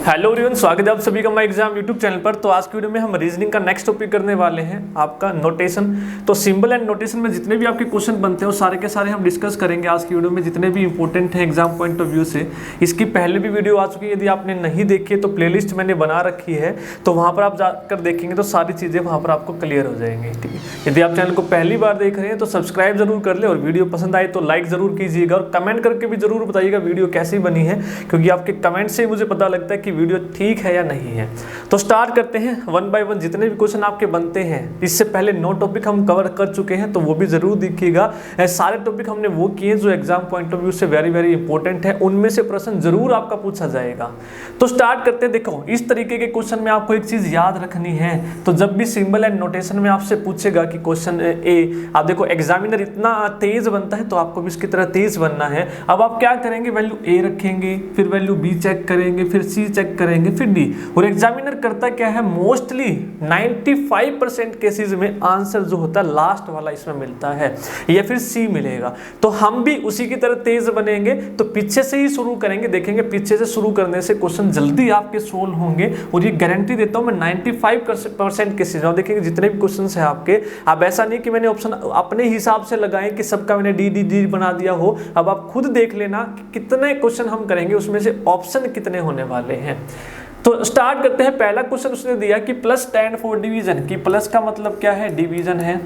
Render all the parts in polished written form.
Hello everyone, स्वागत है आप सभी का माय एग्जाम यूट्यूब चैनल पर। तो आज की वीडियो में हम रीजनिंग का नेक्स्ट टॉपिक करने वाले हैं, आपका नोटेशन। तो सिंबल एंड नोटेशन में जितने भी आपके क्वेश्चन बनते हैं वो सारे के सारे हम डिस्कस करेंगे आज की वीडियो में, जितने भी इंपॉर्टेंट हैं एग्जाम पॉइंट ऑफ व्यू से। इसकी पहले भी वीडियो आ चुकी है, यदि आपने नहीं देखी है तो प्लेलिस्ट मैंने बना रखी है, तो वहाँ पर आप जाकर देखेंगे तो सारी चीज़ें वहाँ पर आपको क्लियर हो जाएंगी। ठीक है, यदि आप चैनल को पहली बार देख रहे हैं तो सब्सक्राइब जरूर कर ले, और वीडियो पसंद आए तो लाइक जरूर कीजिएगा, और कमेंट करके भी जरूर बताइएगा वीडियो कैसी बनी है, क्योंकि आपके कमेंट से मुझे पता लगता है कि वीडियो ठीक है या नहीं है। तो स्टार्ट करते हैं वन बाय वन, जितने भी क्वेश्चन आपके बनते हैं। इससे पहले 9 टॉपिक हम कवर कर चुके हैं, तो वो भी जरूर देखिएगा। सारे टॉपिक हमने वो किए जो एग्जाम पॉइंट ऑफ व्यू से वेरी वेरी इंपॉर्टेंट है, उनमें से प्रश्न जरूर आपका पूछा जाएगा। तो स्टार्ट करते हैं। देखो, इस तरीके के क्वेश्चन में आपको एक चीज याद रखनी है। तो जब भी सिंबल एंड नोटेशन में आपसे पूछेगा कि क्वेश्चन ए, आप देखो एग्जामिनर इतना तेज बनता है तो आपको भी इसकी तरह तेज बनना है। अब आप क्या करेंगे, वैल्यू ए रखेंगे, फिर वैल्यू बी चेक करेंगे, फिर सी चेक करेंगे, फिर डी। और एग्जामिनर करता क्या है, मोस्टली 95% केसेस में आंसर जो होता है लास्ट वाला इसमें मिलता है, या फिर सी मिलेगा। तो हम भी उसी की तरह तेज बनेंगे, तो पीछे से ही शुरू करेंगे। देखेंगे पीछे से शुरू करने से क्वेश्चन जल्दी आपके सोल्व होंगे, और ये गारंटी देता हूं मैं 95% केसेस में। देखेंगे जितने भी क्वेश्चन है आपके, अब ऐसा नहीं कि मैंने ऑप्शन अपने हिसाब से लगाए कि सबका मैंने डी डी डी बना दिया हो। अब आप खुद देख लेना कि कितने क्वेश्चन हम करेंगे, उसमें से ऑप्शन कितने होने वाले हैं। तो स्टार्ट करते हैं। पहला क्वेश्चन उसने दिया कि प्लस स्टैंड फॉर डिवीजन, कि प्लस का मतलब क्या है, डिवीजन है।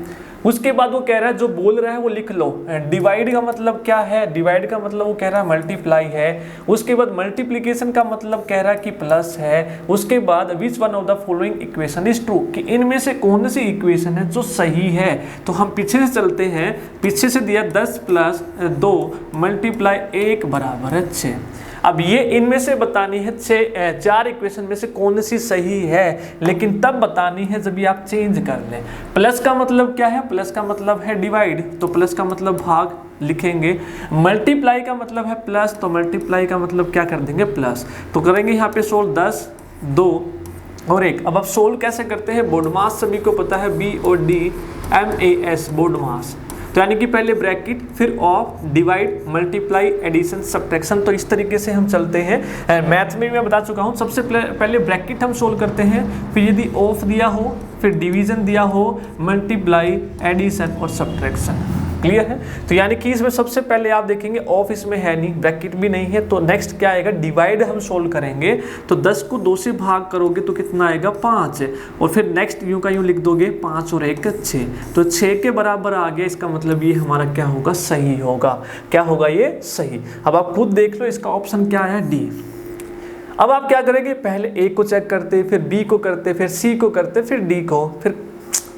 उसके बाद वो कह रहा है, जो बोल रहा है वो लिख लो। डिवाइड का मतलब क्या है, डिवाइड का मतलब वो कह रहा है मल्टीप्लाई है। उसके बाद मल्टीप्लिकेशन का मतलब कह रहा है कि प्लस है। उसके बाद which one of the following equation is true, कि इनमें से कौन सी इक्वेशन है जो सही है। तो हम पीछे से चलते हैं। पीछे से दिया 10 + 2 × 1 = 6। अब ये इनमें से बतानी है 4 इक्वेशन में से कौन सी सही है, लेकिन तब बतानी है जब ये आप चेंज कर लें। प्लस का मतलब क्या है, प्लस का मतलब है डिवाइड, तो प्लस का मतलब भाग लिखेंगे। मल्टीप्लाई का मतलब है प्लस, तो मल्टीप्लाई का मतलब क्या कर देंगे, प्लस। तो करेंगे यहाँ पे सोल्व 10, 2 और 1। अब आप सोल्व कैसे करते हैं, बोर्ड मास सभी को पता है, BODMAS बोर्ड मास। तो यानी कि पहले ब्रैकेट, फिर of, divide, multiply, addition, subtraction. तो इस तरीके से हम चलते हैं। मैथ में मैं बता चुका हूँ, सबसे पहले ब्रैकेट हम सोल्व करते हैं, फिर यदि ऑफ दिया हो, फिर डिवीजन दिया हो, मल्टीप्लाई, एडिशन और सब्ट्रैक्शन। क्लियर है। तो यानी कि इसमें सबसे पहले आप देखेंगे ऑफ इसमें है नहीं, ब्रैकेट भी नहीं है, तो नेक्स्ट क्या आएगा, डिवाइड हम सोल्व करेंगे। तो 10 को 2 से भाग करोगे तो कितना आएगा, 5। और फिर नेक्स्ट यूं का यूं लिख दोगे, 5 और 1 6। तो 6 के बराबर आ गया, इसका मतलब ये हमारा क्या होगा, सही होगा। क्या होगा, ये सही। अब आप खुद देख लो, इसका ऑप्शन क्या है, डी। अब आप क्या करेंगे, पहले ए को चेक करते, फिर बी को करते, फिर सी को करते, फिर डी को, फिर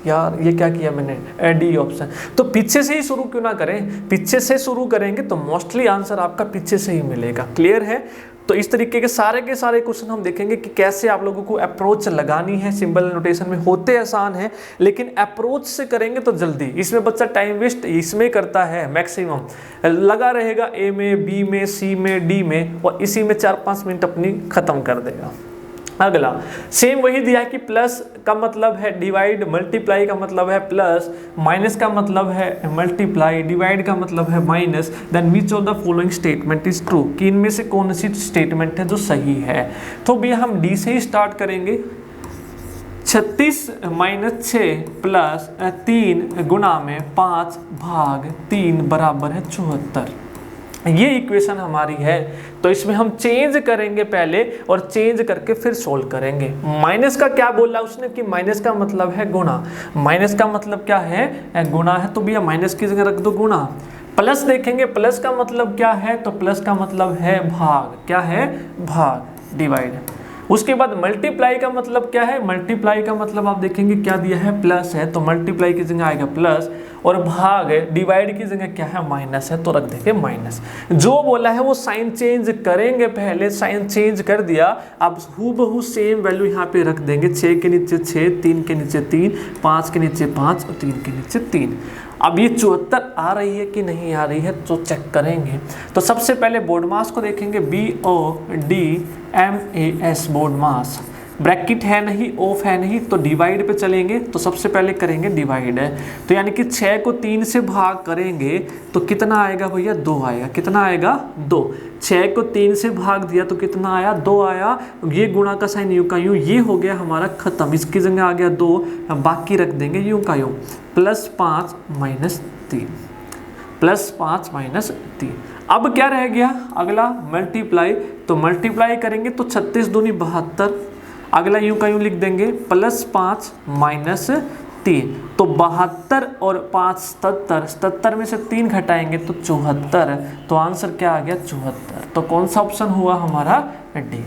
यार ये क्या किया मैंने, डी ऑप्शन। तो पीछे से ही शुरू क्यों ना करें, पीछे से शुरू करेंगे तो मोस्टली आंसर आपका पीछे से ही मिलेगा। क्लियर है। तो इस तरीके के सारे क्वेश्चन हम देखेंगे कि कैसे आप लोगों को अप्रोच लगानी है। सिंबल नोटेशन में होते आसान है, लेकिन अप्रोच से करेंगे तो जल्दी। इसमें बच्चा टाइम वेस्ट इसमें करता है, मैक्सिमम लगा रहेगा ए में, बी में, सी में, डी में, और इसी में 4-5 मिनट अपनी खत्म कर देगा। अगला सेम वही दिया है कि प्लस का मतलब है डिवाइड, मल्टीप्लाई का मतलब है प्लस, माइनस का मतलब है मल्टीप्लाई, डिवाइड का मतलब है minus. Then which of the following statement is true, कि इनमें से कौन सी स्टेटमेंट है जो सही है। तो भैया हम डी से ही स्टार्ट करेंगे। 36 - 6 + 3 × 5 भाग 3 = 74। ये इक्वेशन हमारी है। तो इसमें हम चेंज करेंगे पहले, और चेंज करके फिर सोल्व करेंगे। माइनस का क्या बोला उसने, कि माइनस का मतलब है गुणा। माइनस का मतलब क्या है, गुणा है, तो भैया माइनस की जगह रख दो गुणा। प्लस देखेंगे, प्लस का मतलब क्या है, तो प्लस का मतलब है भाग। क्या है, भाग, डिवाइड। उसके बाद मल्टीप्लाई का मतलब क्या है, मल्टीप्लाई का मतलब आप देखेंगे क्या दिया है, प्लस है, तो मल्टीप्लाई की जगह आएगा प्लस, और भाग डिवाइड की जगह क्या है, माइनस है, तो रख देंगे माइनस। जो बोला है वो साइन चेंज करेंगे, पहले साइन चेंज कर दिया। अब हूबहू सेम वैल्यू यहाँ पे रख देंगे। 6 के नीचे 6, 3 के नीचे 3, 5 के नीचे 5 और 3 के नीचे 3। अब ये 74 आ रही है कि नहीं आ रही है, तो चेक करेंगे। तो सबसे पहले बोर्ड मास को देखेंगे, BODMAS बोर्ड मास। ब्रैकेट है नहीं, ऑफ है नहीं, तो डिवाइड पे चलेंगे। तो सबसे पहले करेंगे डिवाइड है, तो यानी कि 6 को 3 से भाग करेंगे तो कितना आएगा भैया, 2 आएगा। कितना आएगा, 2। 6 को 3 से भाग दिया तो कितना आया, 2 आया। ये गुणा का साइन यूं का यूं, ये हो गया हमारा खत्म। इसकी जगह आ गया 2, बाकी रख देंगे यूं का यूं, +5 - 3, +5 - 3। अब क्या रह गया, अगला मल्टीप्लाई। तो मल्टीप्लाई करेंगे तो 36 दूनी 72। अगला यूं का यूं लिख देंगे, +5 - 3। तो 72 और 5 77, 77 में से 3 घटाएंगे तो 74। तो आंसर क्या आ गया, 74। तो कौन सा ऑप्शन हुआ हमारा, डी।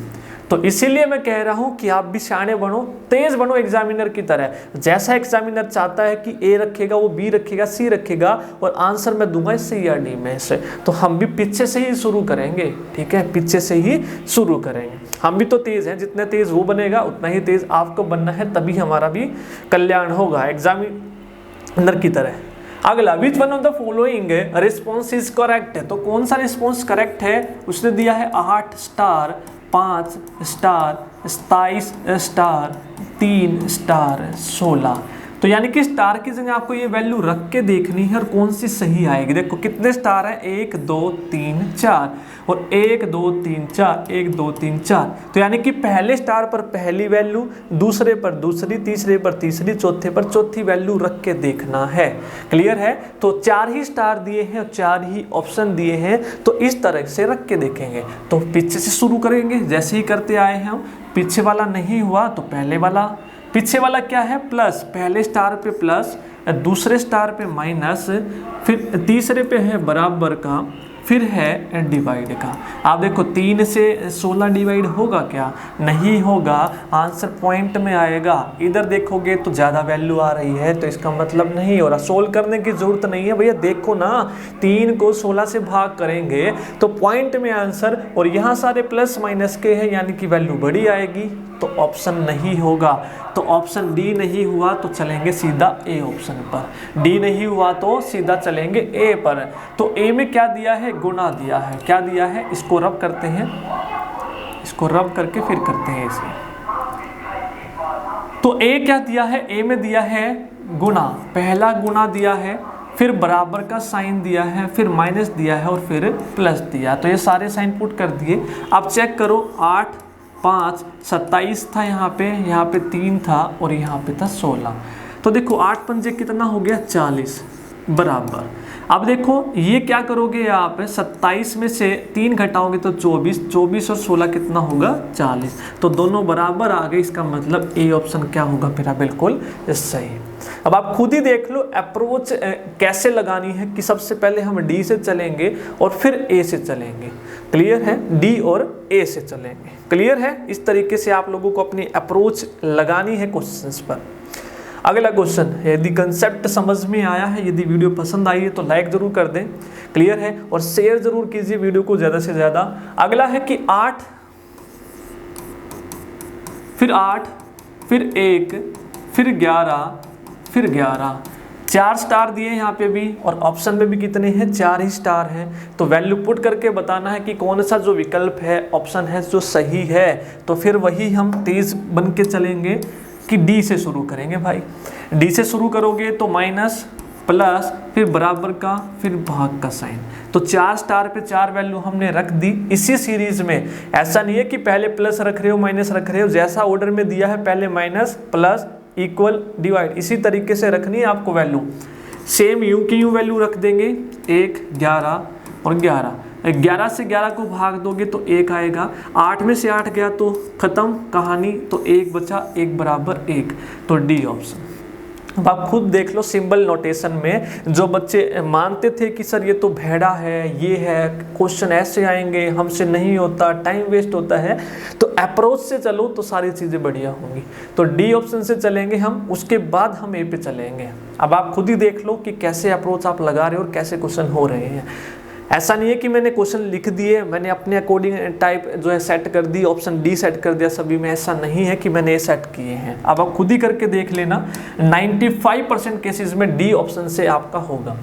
तो इसीलिए मैं कह रहा हूं कि आप भी शाणे बनो, तेज बनो एग्जामिनर की तरह। जैसा एग्जामिनर चाहता है कि ए रखेगा, वो बी रखेगा, सी रखेगा, और आंसर मैं दूंगा सी या डी में से। तो हम भी पीछे से ही शुरू करेंगे, ठीक है, पीछे से ही शुरू करेंगे। हम भी तो तेज हैं, जितने तेज वो बनेगा उतना ही तेज आपको बनना है, तभी हमारा भी कल्याण होगा एग्जामिनर की तरह। अगला, which one of the following response is correct है। तो कौन सा रिस्पॉन्स करेक्ट है, उसने दिया है 8 स्टार, 5 स्टार, 27 स्टार, 3 स्टार, 16। तो यानी कि स्टार की जगह आपको ये वैल्यू रख के देखनी है और कौन सी सही आएगी। देखो कितने स्टार है, 1 2 3 4, और 1 2 3 4, 1 2 3 4। तो यानी कि पहले स्टार पर पहली वैल्यू, दूसरे पर दूसरी, तीसरे पर तीसरी, चौथे पर चौथी वैल्यू रख के देखना है। क्लियर है। तो 4 ही स्टार दिए हैं और 4 ही ऑप्शन दिए हैं, तो इस तरह से रख के देखेंगे। तो पीछे से शुरू करेंगे, जैसे ही करते आए हैं हम। पीछे वाला नहीं हुआ तो पहले वाला, पीछे वाला क्या है, प्लस, पहले स्टार पे प्लस, दूसरे स्टार पे माइनस, फिर तीसरे पे है बराबर का, फिर है डिवाइड का। आप देखो 3 से 16 डिवाइड होगा क्या, नहीं होगा, आंसर पॉइंट में आएगा। इधर देखोगे तो ज़्यादा वैल्यू आ रही है, तो इसका मतलब नहीं हो रहा। सोल्व करने की जरूरत नहीं है भैया, देखो ना 3 को 16 से भाग करेंगे तो पॉइंट में आंसर, और यहाँ सारे प्लस माइनस के हैं, यानी कि वैल्यू बड़ी आएगी, तो ऑप्शन नहीं होगा। तो ऑप्शन डी नहीं हुआ तो चलेंगे सीधा ए ऑप्शन पर, डी नहीं हुआ तो सीधा चलेंगे ए पर। तो ए में क्या दिया है, गुणा दिया है। क्या दिया है, इसको रब करते हैं, इसको रब करके फिर करते हैं इसे। तो ए क्या दिया है, ए में दिया है गुणा, पहला गुणा दिया है, फिर बराबर का साइन दिया है, फिर माइनस दिया है, और फिर प्लस दिया। तो ये सारे साइन पुट कर दिए। अब चेक करो, 8 5 27 था यहाँ पे 3 था, और यहाँ पे था 16। तो देखो 8 पंजे कितना हो गया, 40 बराबर। अब देखो ये क्या करोगे आप, 27 में से 3 घटाओगे तो 24, 24 और 16 कितना होगा, 40। तो दोनों बराबर आ गए, इसका मतलब ए ऑप्शन क्या होगा मेरा, बिल्कुल सही। अब आप खुद ही देख लो अप्रोच कैसे लगानी है, कि सबसे पहले हम डी से चलेंगे और फिर ए से चलेंगे। क्लियर है, डी और ए से चलेंगे। क्लियर है, इस तरीके से आप लोगों को अपनी अप्रोच लगानी है क्वेश्चंस पर। अगला क्वेश्चन, यदि कंसेप्ट समझ में आया है, यदि वीडियो पसंद आई है तो लाइक जरूर कर दें। क्लियर है, और शेयर जरूर कीजिए वीडियो को ज़्यादा से ज़्यादा। अगला है कि 8 फिर 8 फिर 1 फिर 11 फिर 11, 4 स्टार दिए यहाँ पे भी, और ऑप्शन में भी कितने हैं, 4 ही स्टार हैं। तो वैल्यू पुट करके बताना है कि कौन सा जो विकल्प है, ऑप्शन है जो सही है। तो फिर वही हम तेज बन के चलेंगे कि डी से शुरू करेंगे भाई। डी से शुरू करोगे तो माइनस, प्लस, फिर बराबर का, फिर भाग का साइन। तो 4 स्टार पे 4 वैल्यू हमने रख दी। इसी सीरीज में ऐसा नहीं है कि पहले प्लस रख रहे हो माइनस रख रहे हो, जैसा ऑर्डर में दिया है पहले माइनस प्लस इक्वल डिवाइड, इसी तरीके से रखनी है आपको वैल्यू। सेम यू की यू वैल्यू रख देंगे, 1 11 और 11। 11 से 11 को भाग दोगे तो 1 आएगा, 8 में से 8 गया तो खत्म कहानी, तो 1 बचा, 1 बराबर 1। तो डी ऑप्शन। अब आप खुद देख लो सिंबल नोटेशन में, जो बच्चे मानते थे कि सर ये तो भेड़ा है, ये है, क्वेश्चन ऐसे आएंगे, हमसे नहीं होता, टाइम वेस्ट होता है, तो अप्रोच से चलो तो सारी चीज़ें बढ़िया होंगी। तो डी ऑप्शन से चलेंगे हम, उसके बाद हम ए पे चलेंगे। अब आप खुद ही देख लो कि कैसे अप्रोच आप लगा रहे हो और कैसे क्वेश्चन हो रहे हैं। ऐसा नहीं है कि मैंने क्वेश्चन लिख दिए, मैंने अपने अकॉर्डिंग टाइप जो है सेट कर दी, ऑप्शन डी सेट कर दिया सभी में, ऐसा नहीं है कि मैंने ये सेट किए हैं। अब आप खुद ही करके देख लेना, 95% केसेस में डी ऑप्शन से आपका होगा।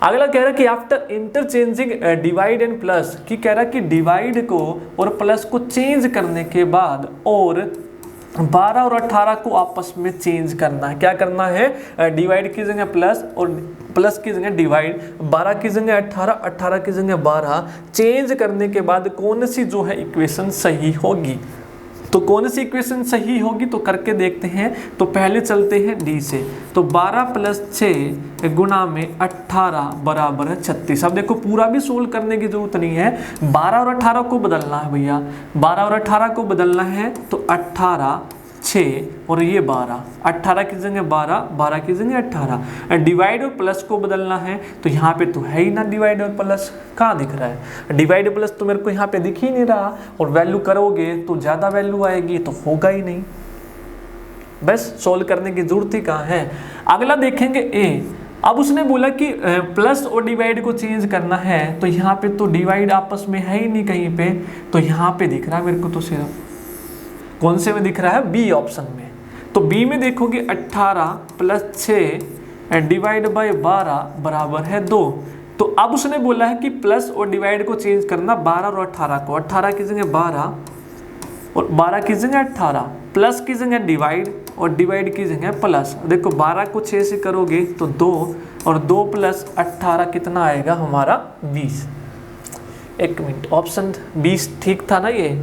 अगला कह रहा है कि after interchanging divide and plus, कि कह रहा है कि डिवाइड को और प्लस को चेंज करने के बाद और 12 और 18 को आपस में चेंज करना है। क्या करना है? डिवाइड की जगह प्लस और प्लस की जगह डिवाइड, 12 की जगह 18, 18 की जगह 12 चेंज करने के बाद कौन सी जो है इक्वेशन सही होगी। तो कौन सी इक्वेशन सही होगी तो करके देखते हैं। तो पहले चलते हैं डी से। तो 12 + 6 गुणा में 18 बराबर है 36। अब देखो पूरा भी सोल्व करने की जरूरत नहीं है, 12 और 18 को बदलना है भैया। 12 और 18 को बदलना है तो 18, 6 और ये 12, 18 की जगह 12, 12 की जगह 18। डिवाइड और प्लस को बदलना है तो यहाँ पे तो है ही ना डिवाइड और प्लस, कहाँ दिख रहा है? डिवाइड प्लस तो मेरे को यहाँ पे दिख ही नहीं रहा, और वैल्यू करोगे तो ज़्यादा वैल्यू आएगी, तो होगा ही नहीं। बस सोल्व करने की जरूरत ही कहाँ है। अगला देखेंगे ए। अब उसने बोला कि प्लस और डिवाइड को चेंज करना है, तो यहाँ पे तो डिवाइड आपस में है ही नहीं कहीं पे, तो यहाँ पे दिख रहा है मेरे को तो सिर्फ कौन से में दिख रहा है? बी ऑप्शन में। तो बी में देखोगे 18 + 6 डिवाइड बाय 12 बराबर है 2। तो अब उसने बोला है कि प्लस और डिवाइड को चेंज करना 12 और 18 को, 18 की जगह 12 और 12 की जगह 18, प्लस की जगह डिवाइड और डिवाइड की जगह प्लस। देखो 12 को 6 से करोगे तो 2 और 2 + 18 कितना आएगा हमारा? 20। एक मिनट, ऑप्शन 20 ठीक था ना? ये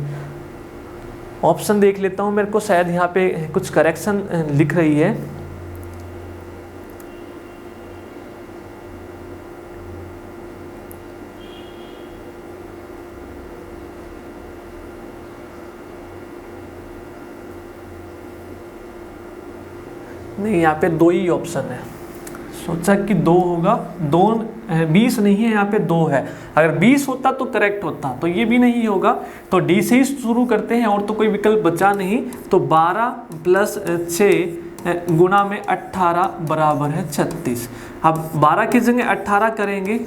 ऑप्शन देख लेता हूँ, मेरे को शायद यहाँ पे कुछ करेक्शन लिख रही है। नहीं, यहाँ पे 2 ही ऑप्शन है। सोचा कि 2 होगा, 2 20 नहीं है, यहाँ पे 2 है। अगर 20 होता तो करेक्ट होता, तो ये भी नहीं होगा। तो डी से ही शुरू करते हैं, और तो कोई विकल्प बचा नहीं। तो 12 + 6 गुणा में 18 बराबर है 36। अब 12 की जगह 18 करेंगे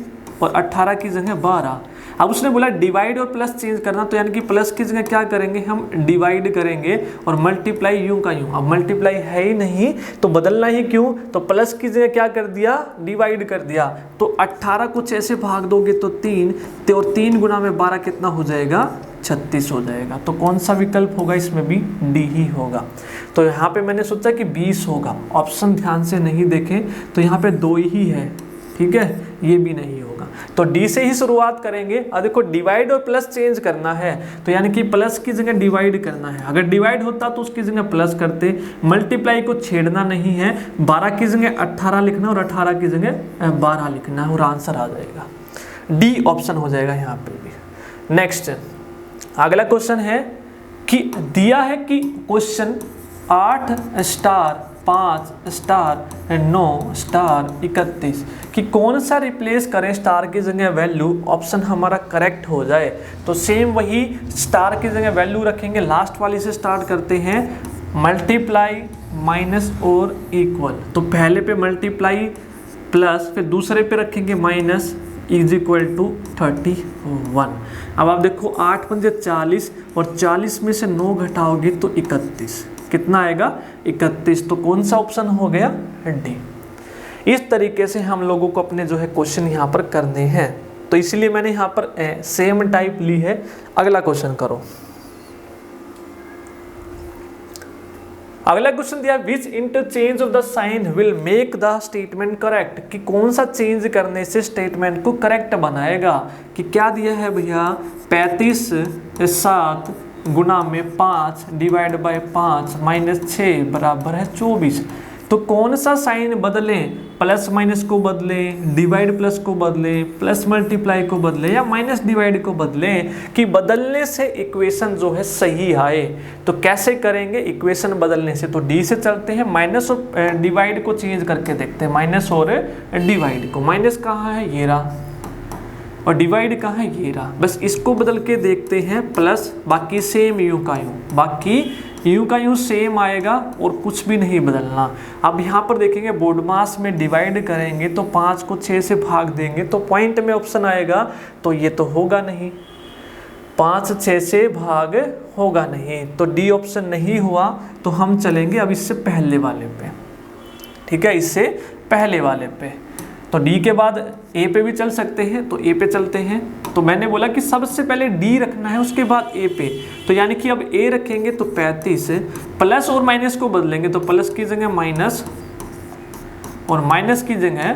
और 18 की जगह 12। अब उसने बोला डिवाइड और प्लस चेंज करना, तो यानी कि प्लस की जगह क्या करेंगे? हम डिवाइड करेंगे और मल्टीप्लाई यूं का यूं। अब मल्टीप्लाई है ही नहीं तो बदलना ही क्यों? तो प्लस की जगह क्या कर दिया? डिवाइड कर दिया। तो 18 को 6 से भाग दोगे तो 3, और 3 गुणा में 12 कितना हो जाएगा? 36 हो जाएगा। तो कौन सा विकल्प होगा? इसमें भी डी ही होगा। तो यहाँ पे मैंने सोचा कि 20 होगा, ऑप्शन ध्यान से नहीं देखें तो यहाँ पे 2 ही है, ठीक है, ये भी नहीं होगा। तो डी से ही शुरुआत करेंगे। और देखो डिवाइड और प्लस चेंज करना है, तो यानी कि प्लस की जगह डिवाइड करना है। अगर डिवाइड होता तो उसकी जगह प्लस करते, मल्टीप्लाई को छेड़ना नहीं है। 12 की जगह 18 लिखना और 18 की जगह 12 लिखना और आंसर आ जाएगा। डी ऑप्शन हो जाएगा यहाँ पे भी। नेक्स्ट अगला क्वेश्चन है कि दिया है कि क्वेश्चन 8 स्टार 5 स्टार 9 स्टार 31 कि कौन सा रिप्लेस करें स्टार की जगह वैल्यू, ऑप्शन हमारा करेक्ट हो जाए। तो सेम वही स्टार की जगह वैल्यू रखेंगे। लास्ट वाली से स्टार्ट करते हैं, मल्टीप्लाई माइनस और इक्वल। तो पहले पे मल्टीप्लाई प्लस, फिर दूसरे पे रखेंगे माइनस इज इक्वल टू 31। अब आप देखो 8 पंजे 40 और 40 में से 9 घटाओगे तो 31, कितना आएगा? 31। तो कौन सा ऑप्शन हो गया? डी। इस तरीके से हम लोगों को अपने जो है क्वेश्चन यहाँ पर करने हैं, तो इसलिए मैंने यहाँ पर सेम टाइप ली है। अगला क्वेश्चन करो। अगला क्वेश्चन दिया which interchange of the sign will make the statement correct, कि कौन सा चेंज करने से स्टेटमेंट को करेक्ट बनाएगा। कि क्या दिया है भैया? 35 7 गुणा में 5 डिवाइड बाय 5 माइनस 6 बराबर है 24। तो कौन सा साइन बदलें? प्लस माइनस को बदलें, डिवाइड प्लस को बदलें, प्लस मल्टीप्लाई को बदलें, या माइनस डिवाइड को बदलें, कि बदलने से इक्वेशन जो है सही आए। तो कैसे करेंगे इक्वेशन बदलने से? तो डी से चलते हैं, माइनस और डिवाइड को चेंज करके देखते हैं। माइनस और डिवाइड को, माइनस कहाँ है? ये रहा, और डिवाइड कहाँ है? ये रहा। बस इसको बदल के देखते हैं, प्लस बाकी सेम यूं का यूं, बाकी यूं का यूं सेम आएगा और कुछ भी नहीं बदलना। अब यहाँ पर देखेंगे बोर्ड मास में डिवाइड करेंगे तो 5 को 6 से भाग देंगे तो पॉइंट में ऑप्शन आएगा, तो ये तो होगा नहीं, 5 6 से भाग होगा नहीं, तो डी ऑप्शन नहीं हुआ। तो हम चलेंगे अब इससे पहले वाले पे, ठीक है, इससे पहले वाले पे। तो डी के बाद ए पे भी चल सकते हैं, तो ए पे चलते हैं। तो मैंने बोला कि सबसे पहले डी रखना है, उसके बाद ए पे। तो यानी कि अब ए रखेंगे तो 35, प्लस और माइनस को बदलेंगे तो प्लस की जगह माइनस और माइनस की जगह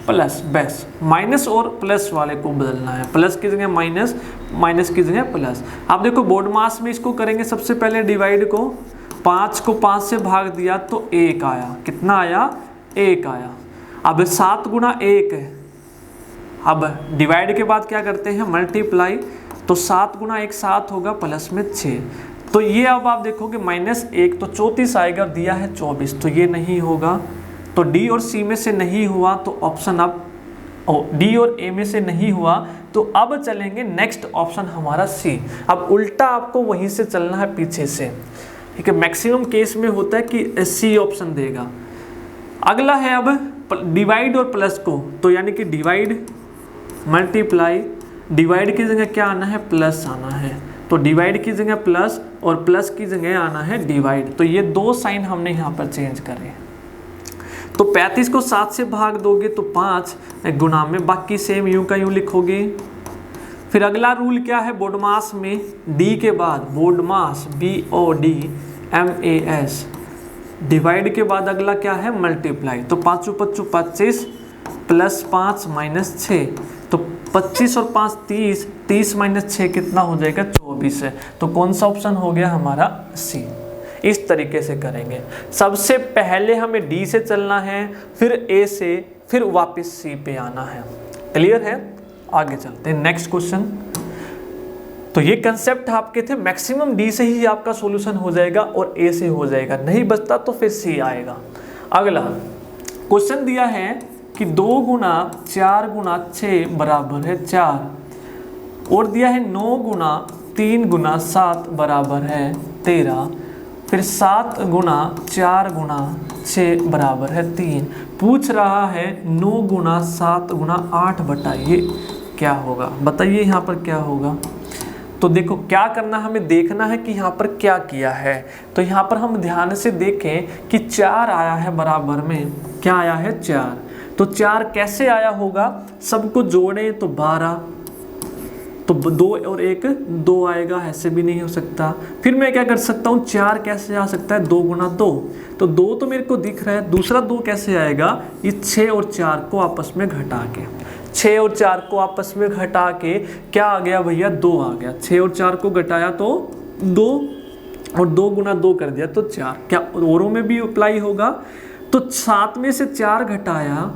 प्लस। बस माइनस और प्लस वाले को बदलना है, प्लस की जगह माइनस, माइनस की जगह प्लस। आप देखो बोर्ड मास में इसको करेंगे सबसे पहले डिवाइड को, 5 को 5 से भाग दिया तो 1 आया। कितना आया? 1 आया। अब 7 गुना 1 है। अब डिवाइड के बाद क्या करते हैं? मल्टीप्लाई। तो 7 गुना 1 7 होगा, प्लस में 6। तो ये अब आप देखोगे -1 तो 34 आएगा, दिया है 24, तो ये नहीं होगा। तो डी और सी में से नहीं हुआ तो ऑप्शन अब डी और ए में से नहीं हुआ तो अब चलेंगे नेक्स्ट ऑप्शन हमारा सी। अब उल्टा आपको वहीं से चलना है, पीछे से, ठीक है। मैक्सिमम केस में होता है कि सी ऑप्शन देगा। अगला है अब डिवाइड और प्लस को, तो यानी कि डिवाइड मल्टीप्लाई, डिवाइड की जगह क्या आना है? प्लस आना है। तो डिवाइड की जगह प्लस और प्लस की जगह आना है डिवाइड। तो ये दो साइन हमने यहाँ पर चेंज करे। तो 35 को 7 से भाग दोगे तो 5 गुना में, बाकी सेम यूं का यूं लिखोगे। फिर अगला रूल क्या है? बोर्डमास में डी के बाद बोर्डमास BODMAS, डिवाइड के बाद अगला क्या है? मल्टीप्लाई। तो 5 × 5 = 25 प्लस 5 माइनस 6, तो 25 और 5 30, 30 माइनस 6 कितना हो जाएगा? 24 है। तो कौन सा ऑप्शन हो गया हमारा? सी। इस तरीके से करेंगे। सबसे पहले हमें डी से चलना है, फिर ए से, फिर वापस सी पे आना है। क्लियर है? आगे चलते हैं नेक्स्ट क्वेश्चन। तो ये कंसेप्ट आपके थे, मैक्सिमम डी से ही आपका सॉल्यूशन हो जाएगा और ए से हो जाएगा, नहीं बचता तो फिर सी आएगा। अगला क्वेश्चन दिया है कि 2 गुना 4 गुना 6 बराबर है 4, और दिया है 9 गुना 3 गुना 7 बराबर है 13, फिर 7 गुना 4 गुना 6 बराबर है 3। पूछ रहा है 9 गुना 7 गुना 8 बताइए क्या होगा। बताइए यहाँ पर क्या होगा। तो देखो क्या करना, हमें देखना है कि यहाँ पर क्या किया है। तो यहाँ पर हम ध्यान से देखें कि 4 आया है बराबर में, क्या आया है? 4। तो 4 कैसे आया होगा? सबको जोड़े तो 12, तो 2 और 1 2 आएगा, ऐसे भी नहीं हो सकता। फिर मैं क्या कर सकता हूँ? 4 कैसे आ सकता है? 2 गुना 2, तो 2 तो मेरे को दिख रहा है, दूसरा 2 कैसे आएगा? ये 6 और 4 को आपस में घटा के, 6 और 4 को आपस में घटा के क्या आ गया भैया? 2 आ गया। 6 और 4 को घटाया तो 2, और 2 गुना 2 कर दिया तो 4। क्या औरों में भी अप्लाई होगा? तो 7 में से 4 घटाया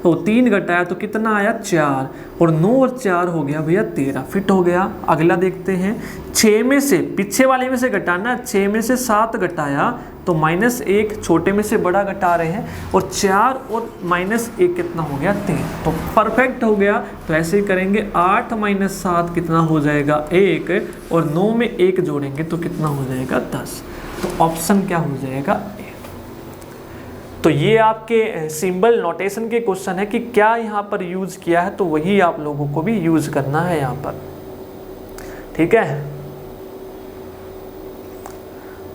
तो 3 घटाया तो कितना आया? 4, और 9 और 4 हो गया भैया 13। फिट हो गया। अगला देखते हैं, 6 में से, पीछे वाले में से घटाना, 6 में से 7 घटाया तो -1, छोटे में से बड़ा घटा रहे हैं, और 4 और -1 कितना हो गया? 3। तो परफेक्ट हो गया। तो ऐसे ही करेंगे, 8 - 7 कितना हो जाएगा? 1, और 9 में 1 जोड़ेंगे तो कितना हो जाएगा? 10। तो ऑप्शन क्या हो जाएगा? तो ये आपके सिंबल नोटेशन के क्वेश्चन है कि क्या यहाँ पर यूज किया है, तो वही आप लोगों को भी यूज करना है यहाँ पर, ठीक है।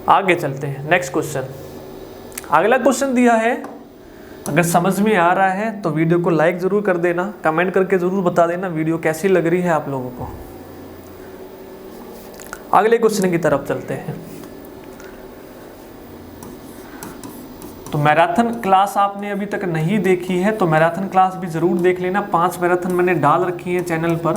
आगे चलते हैं नेक्स्ट क्वेश्चन। अगला क्वेश्चन दिया है, अगर समझ में आ रहा है तो वीडियो को लाइक जरूर कर देना, कमेंट करके जरूर बता देना वीडियो कैसी लग रही है आप लोगों को। अगले क्वेश्चन की तरफ चलते हैं। तो मैराथन क्लास आपने अभी तक नहीं देखी है तो मैराथन क्लास भी ज़रूर देख लेना। 5 मैराथन मैंने डाल रखी है चैनल पर,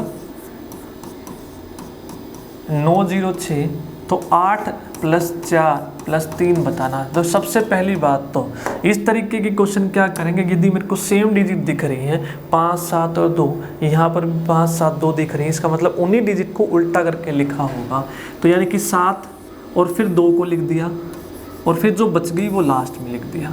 906, तो 8 + 4 + 3 बताना। तो सबसे पहली बात तो इस तरीके के क्वेश्चन क्या करेंगे, यदि मेरे को सेम डिजिट दिख रही है 5 7 और 2, यहाँ पर 5 7 2 दिख रही है, इसका मतलब उन्हीं डिजिट को उल्टा करके लिखा होगा। तो यानी कि 7 और फिर 2 को लिख दिया, और फिर जो बच गई वो लास्ट में लिख दिया।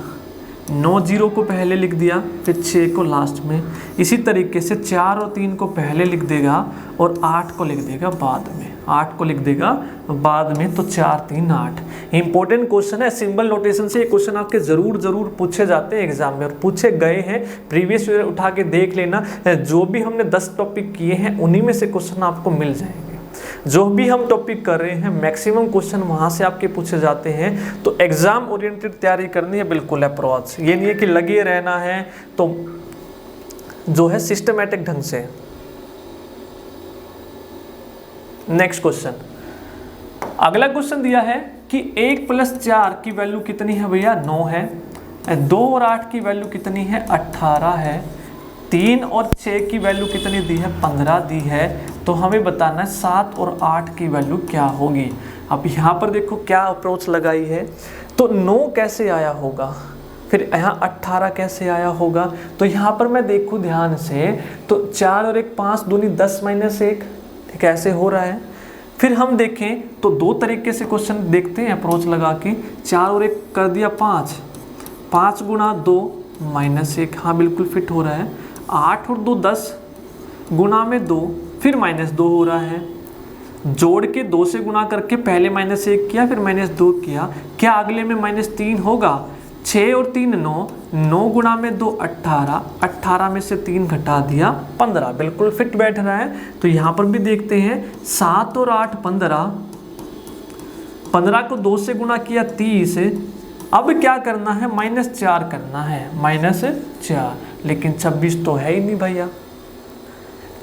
9 0 को पहले लिख दिया, फिर 6 को लास्ट में। इसी तरीके से 4 और 3 को पहले लिख देगा और 8 को लिख देगा बाद में, 8 को लिख देगा बाद में। तो 4 3 8। इंपॉर्टेंट क्वेश्चन है, सिंबल नोटेशन से ये क्वेश्चन आपके ज़रूर पूछे जाते हैं एग्जाम में, और पूछे गए हैं। प्रीवियस ईयर उठा के देख लेना, जो भी हमने 10 टॉपिक किए हैं उन्हीं में से क्वेश्चन आपको मिल जाएंगे। जो भी हम टॉपिक कर रहे हैं मैक्सिमम क्वेश्चन वहाँ से आपके पूछे जाते हैं। तो एग्जाम ओरिएंटेड तैयारी करनी है बिल्कुल अप्रोच, ये नहीं है कि लगे रहना है। तो जो है सिस्टमैटिक ढंग से। नेक्स्ट क्वेश्चन, अगला क्वेश्चन दिया है कि 1 + 4 की वैल्यू कितनी है भैया, 9 है। 2 और 8 की वैल्यू कितनी है, 18 है। 3 और 6 की वैल्यू कितनी दी है, 15 दी है। तो हमें बताना है 7 और 8 की वैल्यू क्या होगी। अब यहाँ पर देखो क्या अप्रोच लगाई है, तो 9 कैसे आया होगा, फिर यहाँ 18 कैसे आया होगा। तो यहाँ पर मैं देखूँ ध्यान से, तो 4 और 1 5 दूनी 10 - 1, ठीक है, ऐसे हो रहा है। फिर हम देखें तो 2 तरीके से क्वेश्चन देखते हैं अप्रोच लगा के। 4 और 1 कर दिया 5, 5 × 2 - 1, हाँ बिल्कुल फिट हो रहा है। 8 और 2 10 गुणा में 2, फिर -2 हो रहा है। जोड़ के 2 से गुणा करके पहले -1 किया, फिर -2 किया, क्या अगले में -3 होगा। 6 और 3 9, 9 गुणा में 2 18, 18 में से 3 घटा दिया 15, बिल्कुल फिट बैठ रहा है। तो यहाँ पर भी देखते हैं 7 और 8 15, 15 को 2 से गुणा किया 30। अब क्या करना है, -4 करना है, -4, लेकिन 26 तो है ही नहीं भैया,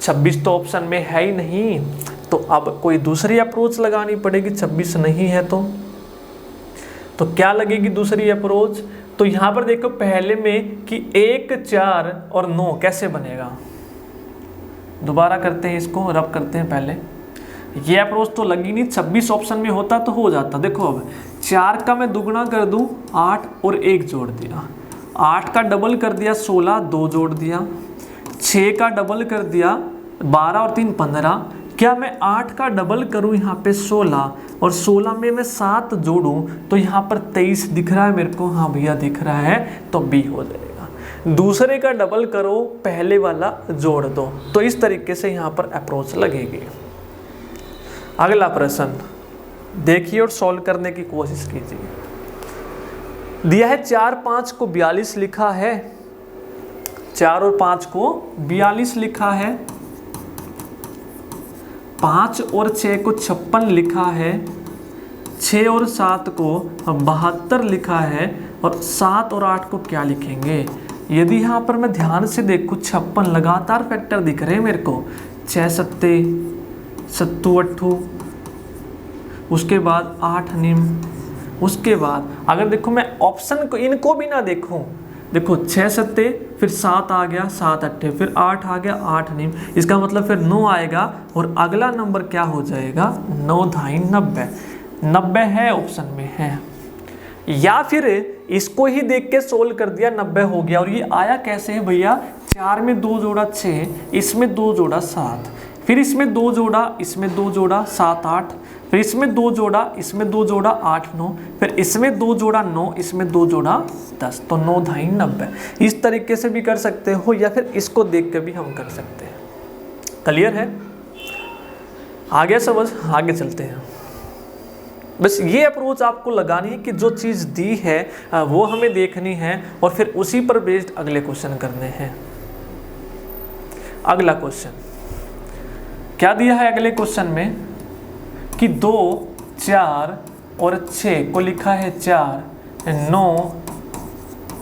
26 तो ऑप्शन में है ही नहीं। तो अब कोई दूसरी अप्रोच लगानी पड़ेगी, 26 नहीं है तो क्या लगेगी दूसरी अप्रोच। तो यहाँ पर देखो पहले में कि 1 4 और 9 कैसे बनेगा, दोबारा करते हैं इसको, रब करते हैं पहले। ये अप्रोच तो लगी नहीं, 26 ऑप्शन में होता तो हो जाता। देखो अब 4 का मैं दुगुना कर दूं, 8 और 1 जोड़ दिया, 8 का डबल कर दिया 16, 2 जोड़ दिया, 6 का डबल कर दिया 12 और 3 15। क्या मैं 8 का डबल करूं यहाँ पे 16, और 16 में मैं 7 जोड़ूं तो यहाँ पर 23 दिख रहा है मेरे को, हाँ भैया दिख रहा है, तो बी हो जाएगा। दूसरे का डबल करो, पहले वाला जोड़ दो, तो इस तरीके से यहाँ पर अप्रोच लगेगी। अगला प्रश्न देखिए और सॉल्व करने की कोशिश कीजिए। दिया है 4 5 को 42 लिखा है, 4 और 5 को 42 लिखा है, 5 और 6 को 56 लिखा है, 6 और 7 को 72 लिखा है, और 7 और 8 को क्या लिखेंगे। यदि यहाँ पर मैं ध्यान से देखूँ 56 लगातार फैक्टर दिख रहे हैं मेरे को, 6 7 7 8, उसके बाद 8 निम, उसके बाद अगर देखो मैं ऑप्शन को इनको भी ना देखूं, देखो 6 7 फिर 7 आ गया, 7 8 फिर 8 आ गया, 8 निम, इसका मतलब फिर 9 आएगा, और अगला नंबर क्या हो जाएगा, 9 धाई 90, 90 है ऑप्शन में है। या फिर इसको ही देख के सोल्व कर दिया, 90 हो गया। और ये आया कैसे है भैया, 4 में 2 जोड़ा 6, इसमें 2 जोड़ा 7, फिर इसमें 2 जोड़ा, इसमें 2 जोड़ा 7 8, फिर इसमें 2 जोड़ा, इसमें 2 जोड़ा 8 9, फिर इसमें 2 जोड़ा 9, इसमें 2 जोड़ा 10, तो 9 धाई 90। इस तरीके से भी कर सकते हो, या फिर इसको देख के भी हम कर सकते हैं। क्लियर है, आगे समझ, आगे चलते हैं। बस ये अप्रोच आपको लगानी है कि जो चीज़ दी है वो हमें देखनी है, और फिर उसी पर बेस्ड अगले क्वेश्चन करने हैं। अगला क्वेश्चन क्या दिया है अगले क्वेश्चन में, कि 2 4 और 6 को लिखा है 4, 9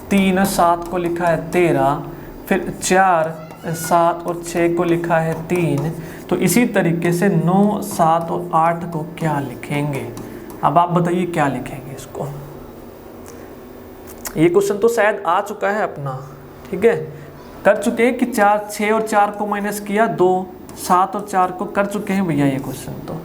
3 7 को लिखा है 13, फिर 4 7 और 6 को लिखा है 3। तो इसी तरीके से 9 7 और 8 को क्या लिखेंगे। अब आप बताइए क्या लिखेंगे इसको। ये क्वेश्चन तो शायद आ चुका है अपना, ठीक है, कर चुके हैं कि 4 6 और 4 को माइनस किया, 2 7 और 4 को कर चुके हैं भैया ये क्वेश्चन तो,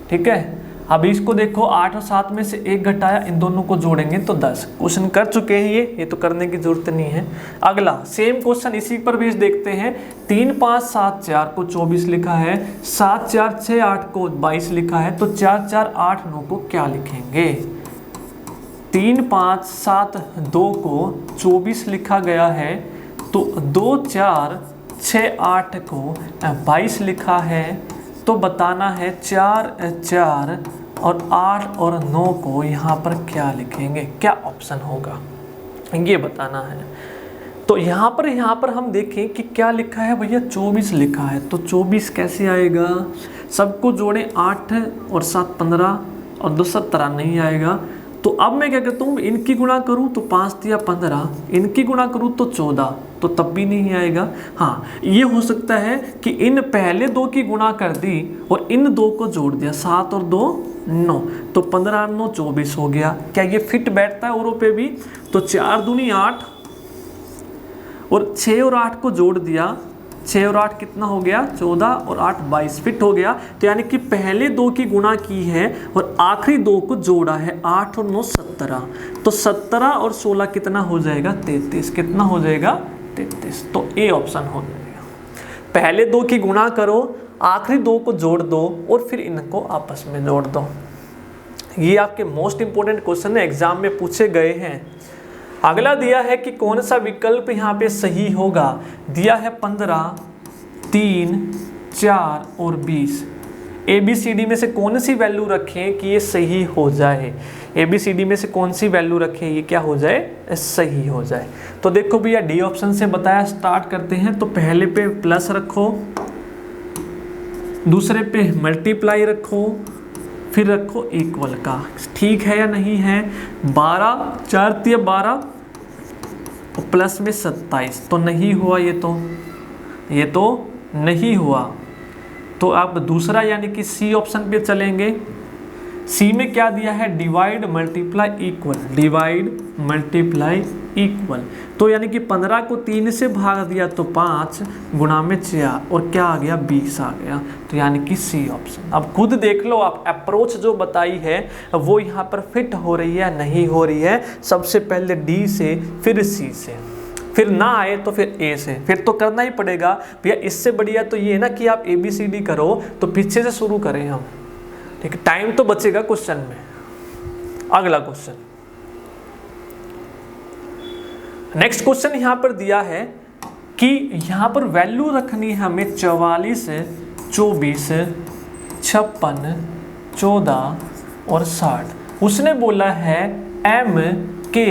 ठीक है। अब इसको देखो 8 और 7 में से 1 घटाया, इन दोनों को जोड़ेंगे तो 10। क्वेश्चन कर चुके हैं ये तो करने की जरूरत नहीं है। अगला सेम क्वेश्चन इसी पर भी देखते हैं। 3 5 7 4 को 24 लिखा है, 7 4 6 8 को 22 लिखा है, तो 4 4 8 9 को क्या लिखेंगे। 3 5 7 2 को 24 लिखा गया है, तो 2 4 6 8 को 22 लिखा है, तो बताना है 4 4 और 8 और 9 को यहाँ पर क्या लिखेंगे, क्या ऑप्शन होगा ये बताना है। तो यहाँ पर हम देखें कि क्या लिखा है भैया, 24 लिखा है, तो 24 कैसे आएगा, सबको जोड़ें 8 और 7 15 और 2 17 नहीं आएगा। तो अब मैं क्या करता हूँ, इनकी गुणा करूँ तो 5 दिया 15, इनकी गुणा करूँ तो 14, तो तब भी नहीं आएगा। हाँ, ये हो सकता है कि इन पहले 2 की गुणा कर दी और इन 2 को जोड़ दिया, 7 और 2 9, तो 15 9 24 हो गया। क्या ये फिट बैठता है औरों पे भी? तो 4 दूनी 8 और 6 और 8 को जोड़ दिया, 6 और 8 कितना हो गया? 14 और 8 22, फिट हो गया। तो यानी कि पहले 2 की गुणा की है और आखिरी 2 को जोड़ा है, 8 और 9 17, तो 17 और 16 कितना हो जाएगा? 33। कितना हो जाएगा? 33। तो ए ऑप्शन हो जाएगा। पहले 2 की गुणा करो, आखिरी 2 को जोड़ दो और फिर इनको आपस में जोड़ दो। ये आपके मोस्ट इंपोर्टेंट क्वेश्चन है, एग्जाम में पूछे गए हैं। अगला दिया है कि कौन सा विकल्प यहाँ पे सही होगा। दिया है 15, 3, 4 और 20। ABCD में से कौन सी वैल्यू रखें कि ये सही हो जाए? ABCD में से कौन सी वैल्यू रखें ये क्या हो जाए? सही हो जाए। तो देखो भैया, डी ऑप्शन से बताया, स्टार्ट करते हैं। तो पहले पे प्लस रखो, दूसरे पे मल्टीप्लाई रखो, फिर रखो इक्वल का। ठीक है या नहीं है? 12 4 3 12 प्लस में 27, तो नहीं हुआ, ये तो नहीं हुआ। तो आप दूसरा यानी कि सी ऑप्शन पे चलेंगे। सी में क्या दिया है? Divide multiply equal, divide multiply equal. तो यानी कि 15 को 3 से भाग दिया तो 5 गुणा में 4 और क्या आ गया? 20 आ गया। तो यानी कि सी ऑप्शन। अब खुद देख लो आप, अप्रोच जो बताई है वो यहाँ पर फिट हो रही है नहीं हो रही है। सबसे पहले डी से, फिर सी से, फिर ना आए तो फिर ए से, फिर तो करना ही पड़ेगा भैया। इससे बढ़िया तो ये है ना कि आप ABCD करो तो पीछे से शुरू करें हम, ठीक है? टाइम तो बचेगा क्वेश्चन में। अगला क्वेश्चन, नेक्स्ट क्वेश्चन यहां पर दिया है कि यहां पर वैल्यू रखनी है हमें 44, 24, 56, 14 और 60। उसने बोला है M, K,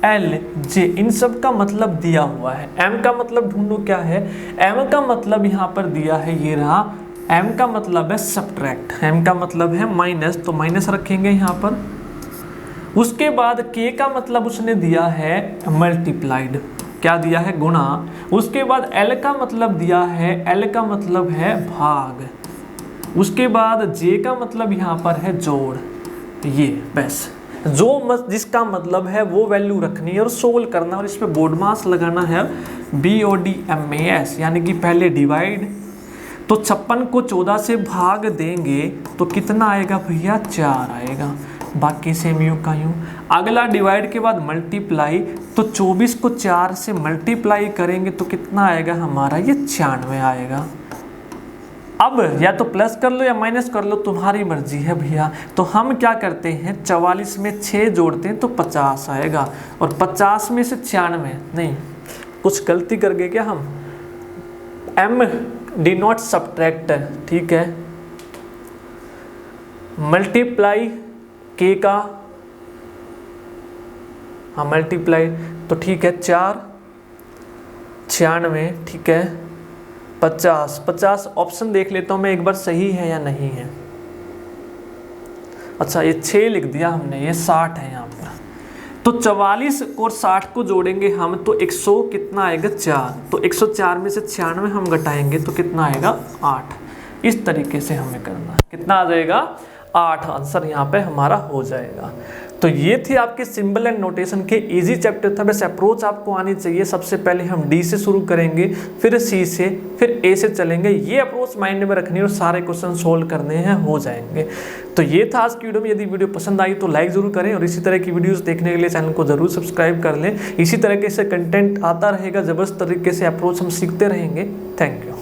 L, J, इन सब का मतलब दिया हुआ है। M का मतलब ढूंढो क्या है? M का मतलब यहां पर दिया है, ये रहा। M का मतलब है सब्ट्रैक्ट, M का मतलब है माइनस, तो माइनस रखेंगे यहाँ पर। उसके बाद K का मतलब उसने दिया है मल्टीप्लाइड, क्या दिया है? गुणा। उसके बाद L का मतलब दिया है, L का मतलब है भाग। उसके बाद J का मतलब यहाँ पर है जोड़। ये बस जो जिसका मतलब है वो वैल्यू रखनी है और सोल्व करना, और इस पे बोर्ड मास लगाना है BODMAS, यानी कि पहले डिवाइड। तो 56 को 14 से भाग देंगे तो कितना आएगा भैया? 4 आएगा। बाकी सेम यूं का यूं। अगला डिवाइड के बाद मल्टीप्लाई, तो 24 को 4 से मल्टीप्लाई करेंगे तो कितना आएगा हमारा? ये 96 आएगा। अब या तो प्लस कर लो या माइनस कर लो, तुम्हारी मर्जी है भैया। तो हम क्या करते हैं, 44 में 6 जोड़ते हैं तो 50 आएगा, और 50 में से 96 नहीं, कुछ गलती कर गए क्या हम? M डी नॉट सब्ट्रैक्ट, ठीक है। मल्टीप्लाई K का, हाँ मल्टीप्लाई, तो ठीक है 4, 96, ठीक है 50, 50 ऑप्शन देख लेता हूँ मैं एक बार, सही है या नहीं है। अच्छा ये 6 लिख दिया हमने, ये 60 है यहाँ पर। तो 44 और 60 को जोड़ेंगे हम तो 100 कितना आएगा? 4। तो 104 में से 96 हम घटाएंगे तो कितना आएगा? 8। इस तरीके से हमें करना है। कितना आ जाएगा? 8 आंसर यहाँ पे हमारा हो जाएगा। तो ये थी आपके सिंबल एंड नोटेशन के इजी चैप्टर था। बस अप्रोच आपको आनी चाहिए। सबसे पहले हम डी से शुरू करेंगे, फिर सी से, फिर ए से चलेंगे। ये अप्रोच माइंड में रखनी है और सारे क्वेश्चन सोल्व करने हैं, हो जाएंगे। तो ये था आज की वीडियो में। यदि वीडियो पसंद आई तो लाइक जरूर करें और इसी तरह की वीडियोस देखने के लिए चैनल को जरूर सब्सक्राइब कर लें। इसी तरह के से कंटेंट आता रहेगा, जबरदस्त तरीके से अप्रोच हम सीखते रहेंगे। Thank you.